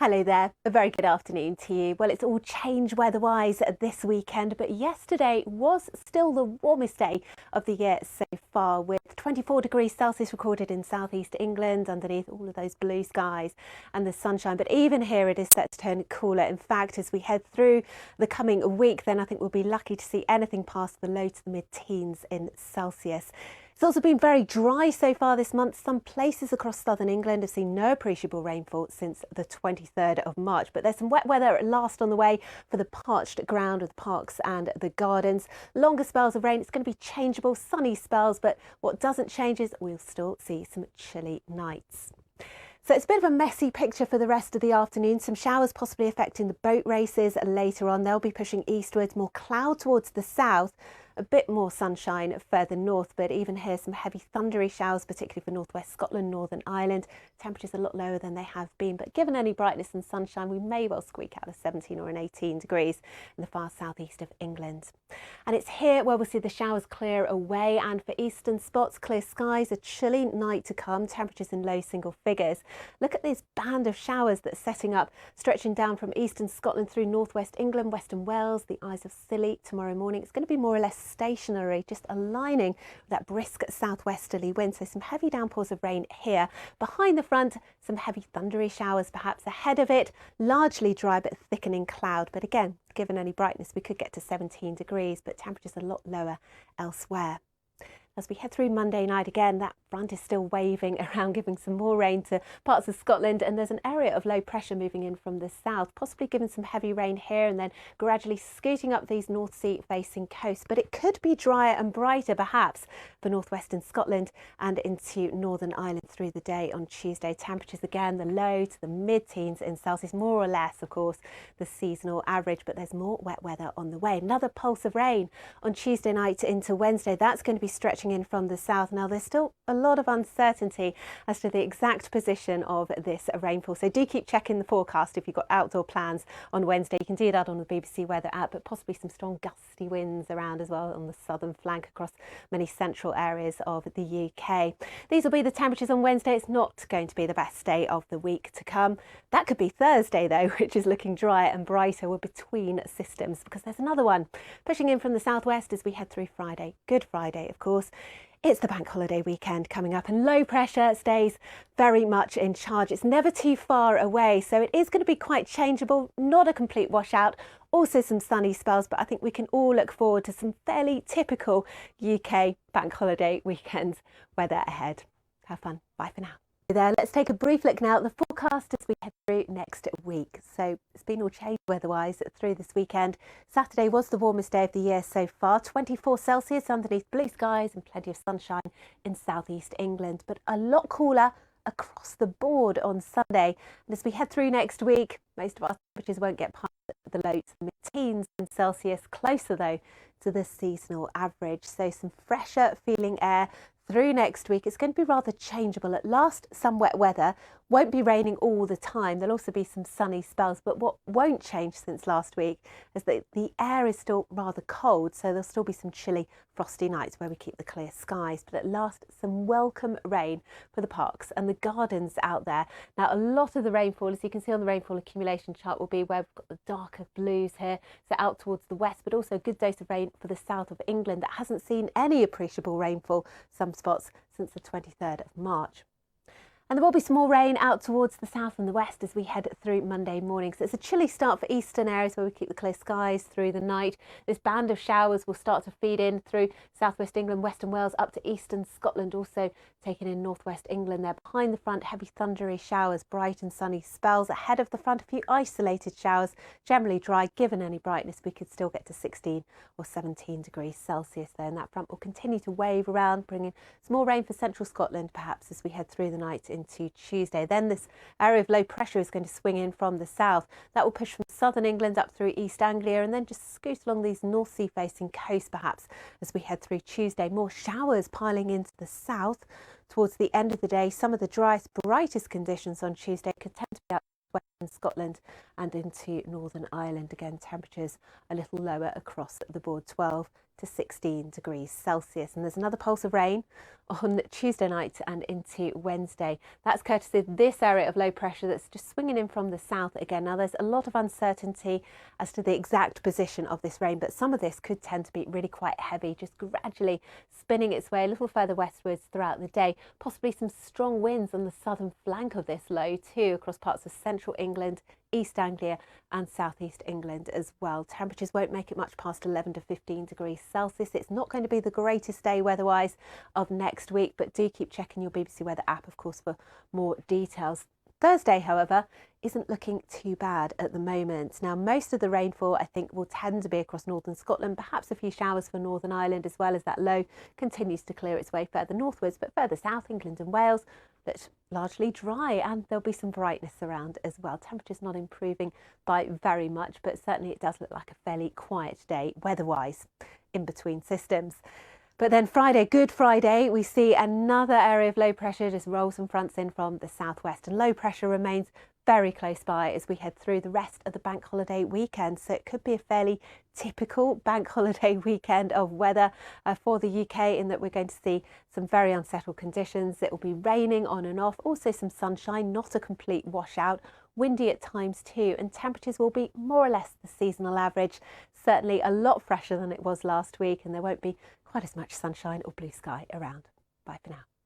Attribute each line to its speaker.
Speaker 1: Hello there, a very good afternoon to you. Well, it's all changed weather-wise this weekend, but yesterday was still the warmest day of the year so far, with 24 degrees Celsius recorded in southeast England underneath all of those blue skies and the sunshine. But even here it is set to turn cooler. In fact, as we head through the coming week, then I think we'll be lucky to see anything past the low to the mid-teens in Celsius. It's also been very dry so far this month. Some places across southern England have seen no appreciable rainfall since the 23rd of March. But there's some wet weather at last on the way for the parched ground of the parks and the gardens. Longer spells of rain. It's going to be changeable, sunny spells. But what doesn't change is we'll still see some chilly nights. So it's a bit of a messy picture for the rest of the afternoon. Some showers possibly affecting the boat races later on. They'll be pushing eastwards, more cloud towards the south, a bit more sunshine further north, but even here some heavy thundery showers, particularly for northwest Scotland, Northern Ireland. Temperatures a lot lower than they have been, but given any brightness and sunshine, we may well squeak out a 17 or an 18 degrees in the far southeast of England. And it's here where we'll see the showers clear away, and for eastern spots, clear skies, a chilly night to come, temperatures in low single figures. Look at this band of showers that's setting up, stretching down from eastern Scotland through northwest England, western Wales, the Isles of Scilly tomorrow morning. It's going to be more or less stationary, just aligning with that brisk southwesterly wind. So some heavy downpours of rain here. Behind the front, some heavy thundery showers perhaps ahead of it. Largely dry but thickening cloud. But again, given any brightness, we could get to 17 degrees, but temperatures a lot lower elsewhere. As we head through Monday night again, that front is still waving around, giving some more rain to parts of Scotland, and there's an area of low pressure moving in from the south, possibly giving some heavy rain here and then gradually scooting up these North Sea facing coasts. But it could be drier and brighter perhaps for northwestern Scotland and into Northern Ireland through the day on Tuesday. Temperatures again, the low to the mid-teens in Celsius, more or less, of course, the seasonal average, but there's more wet weather on the way. Another pulse of rain on Tuesday night into Wednesday. That's going to be stretching in from the south. Now, there's still a lot of uncertainty as to the exact position of this rainfall, so do keep checking the forecast if you've got outdoor plans on Wednesday. You can do that on the BBC Weather app, but possibly some strong gusty winds around as well on the southern flank across many central areas of the UK. These will be the temperatures on Wednesday. It's not going to be the best day of the week to come. That could be Thursday though, which is looking drier and brighter. We're between systems because there's another one pushing in from the southwest as we head through Friday. Good Friday, of course. It's the bank holiday weekend coming up, and low pressure stays very much in charge. It's never too far away, so it is going to be quite changeable, not a complete washout. Also some sunny spells, but I think we can all look forward to some fairly typical UK bank holiday weekend weather ahead. Have fun. Bye for now. There, let's take a brief look now at the forecast as we head through next week. So it's been all changed weather-wise through this weekend. Saturday was the warmest day of the year so far, 24 Celsius underneath blue skies and plenty of sunshine in southeast England, but a lot cooler across the board on Sunday. And as we head through next week, most of our temperatures won't get past the low to mid-teens in Celsius, closer though to the seasonal average. So some fresher feeling air through next week. It's going to be rather changeable. At last, some wet weather. Won't be raining all the time. There'll also be some sunny spells, but what won't change since last week is that the air is still rather cold, so there'll still be some chilly, frosty nights where we keep the clear skies. But at last, some welcome rain for the parks and the gardens out there. Now, a lot of the rainfall, as you can see on the rainfall accumulation chart, will be where we've got the darker blues here, so out towards the west, but also a good dose of rain for the south of England that hasn't seen any appreciable rainfall, some spots, since the 23rd of March. And there will be some more rain out towards the south and the west as we head through Monday morning. So it's a chilly start for eastern areas where we keep the clear skies through the night. This band of showers will start to feed in through southwest England, western Wales, up to eastern Scotland, also taking in northwest England there. Behind the front, heavy thundery showers, bright and sunny spells. Ahead of the front, a few isolated showers, generally dry. Given any brightness, we could still get to 16 or 17 degrees Celsius there. And that front will continue to wave around, bringing some more rain for central Scotland, perhaps, as we head through the night into Tuesday. Then this area of low pressure is going to swing in from the south. That will push from southern England up through East Anglia and then just scoot along these North Sea facing coasts perhaps as we head through Tuesday. More showers piling into the south towards the end of the day. Some of the driest, brightest conditions on Tuesday could tend to be out western Scotland and into Northern Ireland. Again, temperatures a little lower across the board, 12 to 16 degrees Celsius. And there's another pulse of rain on Tuesday night and into Wednesday. That's courtesy of this area of low pressure that's just swinging in from the south again. Now, there's a lot of uncertainty as to the exact position of this rain, but some of this could tend to be really quite heavy, just gradually spinning its way a little further westwards throughout the day. Possibly some strong winds on the southern flank of this low too, across parts of central England, East Anglia and southeast England as well. Temperatures won't make it much past 11 to 15 degrees Celsius. It's not going to be the greatest day weather-wise of next week, but do keep checking your BBC Weather app, of course, for more details. Thursday, however, isn't looking too bad at the moment. Now, most of the rainfall, I think, will tend to be across northern Scotland, perhaps a few showers for Northern Ireland, as well as that low continues to clear its way further northwards, but further south, England and Wales, that's largely dry, and there'll be some brightness around as well. Temperatures not improving by very much, but certainly it does look like a fairly quiet day weather-wise in between systems. But then Friday, Good Friday, we see another area of low pressure just roll some fronts in from the southwest, and low pressure remains very close by as we head through the rest of the bank holiday weekend. So it could be a fairly typical bank holiday weekend of weather for the UK, in that we're going to see some very unsettled conditions. It will be raining on and off, also some sunshine, not a complete washout, windy at times too, and temperatures will be more or less the seasonal average. Certainly a lot fresher than it was last week, and there won't be quite as much sunshine or blue sky around. Bye for now.